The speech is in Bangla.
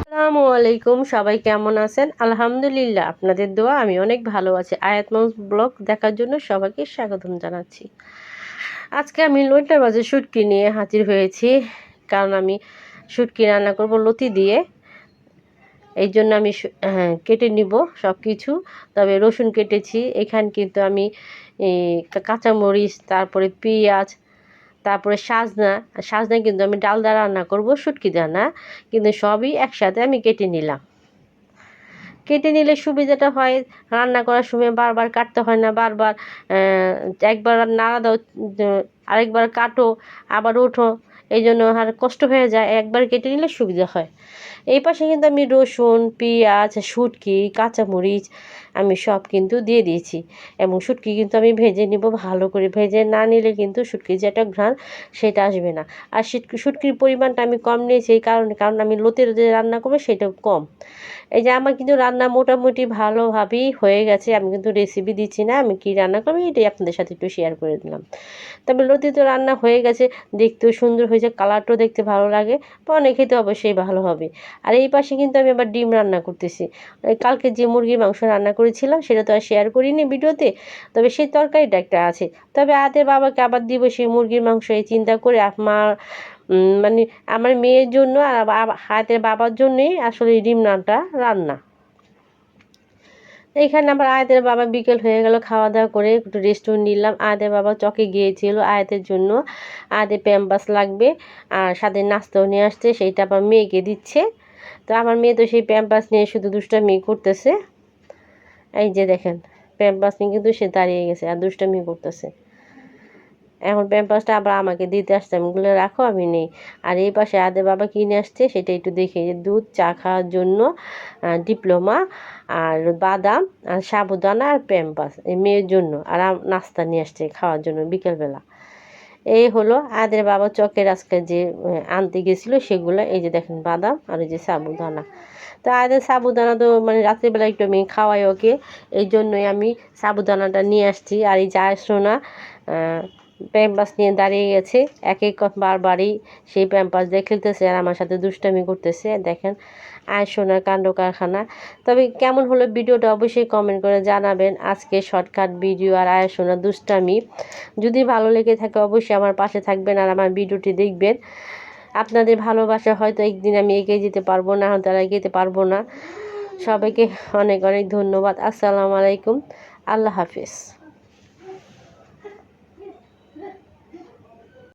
আসসালামু আলাইকুম, সবাই কেমন আছেন? আলহামদুলিল্লাহ, আপনাদের দোয়া আমি অনেক ভালো আছি। আয়াত মাউস ব্লগ দেখার জন্য সবাইকে স্বাগতম জানাচ্ছি। আজকে আমি লইট্টা মাছের শুটকি নিয়ে হাজির হয়েছি, কারণ আমি শুটকি রান্না করব লতি দিয়ে। এই জন্য আমি কেটে নিব সব কিছু। তবে রসুন কেটেছি, এখানে কিন্তু আমি কাঁচামরিচ, তারপরে পেঁয়াজ, তারপরে সাজনা সাজনা কিন্তু আমি ডাল দিয়ে রান্না করব, শুটকি দিয়ে না। কিন্তু সবই একসাথে আমি কেটে নিলাম। কেটে নিলে সুবিধাটা হয়, রান্না করার সময় বারবার কাটতে হয় না। বারবার একবার নাড়া দাও, আরেকবার কাটো, আবার ওঠো, এই জন্য আর কষ্ট হয়ে যায়। একবার কেটে নিলে সুবিধা হয়। এই পাশে কিন্তু আমি রসুন, পেঁয়াজ, শুটকি, কাঁচামরিচ আমি সব কিন্তু দিয়ে দিয়েছি। এবং শুটকি কিন্তু আমি ভেজে নিব ভালো করে। ভেজে না নিলে কিন্তু শুটকির যে একটা ঘ্রাণ সেটা আসবে না। আর শুটকির পরিমাণটা আমি কম নিয়েছি এই কারণে, কারণ আমি লতির যে রান্না করবো সেটা কম। এই যে আমার কিন্তু রান্না মোটামুটি ভালোভাবেই হয়ে গেছে। আমি কিন্তু রেসিপি দিচ্ছি না, আমি কি রান্না করবো এটাই আপনাদের সাথে একটু শেয়ার করে দিলাম। তবে লতি তো রান্না হয়ে গেছে, দেখতেও সুন্দর হয়েছে, কালারটাও দেখতে ভালো লাগে, অনেক খেতে অবশ্যই ভালো হবে। আর এই পাশে কিন্তু আমি আবার ডিম রান্না করতেছি। কালকে যে মুরগির মাংস রান্না করেছিলাম সেটা তো আর শেয়ার করিনি ভিডিওতে, তবে সেই তরকারিটা একটা আছে। তবে আদের বাবাকে আবার দিব সেই মুরগির মাংস, এই চিন্তা করে আমার মানে আমার মেয়ের জন্য আর হাতের বাবার জন্যই আসলে এই ডিম রান্না। এইখানে আমার আয়াতের বাবা বিকেল হয়ে গেল, খাওয়া দাওয়া করে একটু রেস্ট নিলাম। আয়াতের বাবা চকে গিয়েছিল আয়াতের জন্য, আয়াতের প্যাম্পাস লাগবে আর সাথে নাস্তাও নিয়ে আসছে, সেইটা আবার মেয়েকে দিচ্ছে। তো আমার মেয়ে তো সেই প্যাম্পাস নিয়ে শুধু দুষ্টামি করতেছে। এই যে দেখেন, প্যাম্পাস নিয়ে কিন্তু সে দাঁড়িয়ে গেছে আর দুষ্টামি করতেছে। এখন প্যাম্পাসটা আবার আমাকে দিতে আসছে, আমি বলে রাখো আমি নেই। আর এই পাশে আদে বাবা কিনে আসছে সেটা একটু দেখে, যে দুধ চা খাওয়ার জন্য, ডিপ্লোমা, আর বাদাম, আর সাবুদানা, আর প্যাম্পাস এই মেয়ের জন্য, আর নাস্তা নিয়ে আসছে খাওয়ার জন্য বিকেলবেলা। এই হলো আদের বাবা চকের আজকে যে আনতে গেছিলো সেগুলো। এই যে দেখেন বাদাম আর এই যে সাবুদানা। তো আদের সাবুদানা তো মানে রাত্রিবেলা একটু আমি খাওয়াই ওকে, এই জন্যই আমি সাবুদানাটা নিয়ে আসছি। আর এই যা সোনা প্যাম্পাস নিয়ে দাঁড়িয়ে গেছে, এক এক বারবারই সেই প্যাম্পাস দিয়ে খেলতেছে আর আমার সাথে দুষ্টামি করতেছে। দেখেন আয় সোনার কাণ্ড কারখানা। তবে কেমন হলো ভিডিওটা অবশ্যই কমেন্ট করে জানাবেন। আজকে শর্টকাট ভিডিও আর আয় সোনার দুষ্টামি। যদি ভালো লেগে থাকে অবশ্যই আমার পাশে থাকবেন আর আমার ভিডিওটি দেখবেন। আপনাদের ভালোবাসা হয়তো একদিন আমি এগিয়ে যেতে পারবো, না হয়তো আর এগিয়ে যেতে পারবো না। সবাইকে অনেক অনেক ধন্যবাদ। আসসালামু আলাইকুম, আল্লাহ হাফিজ।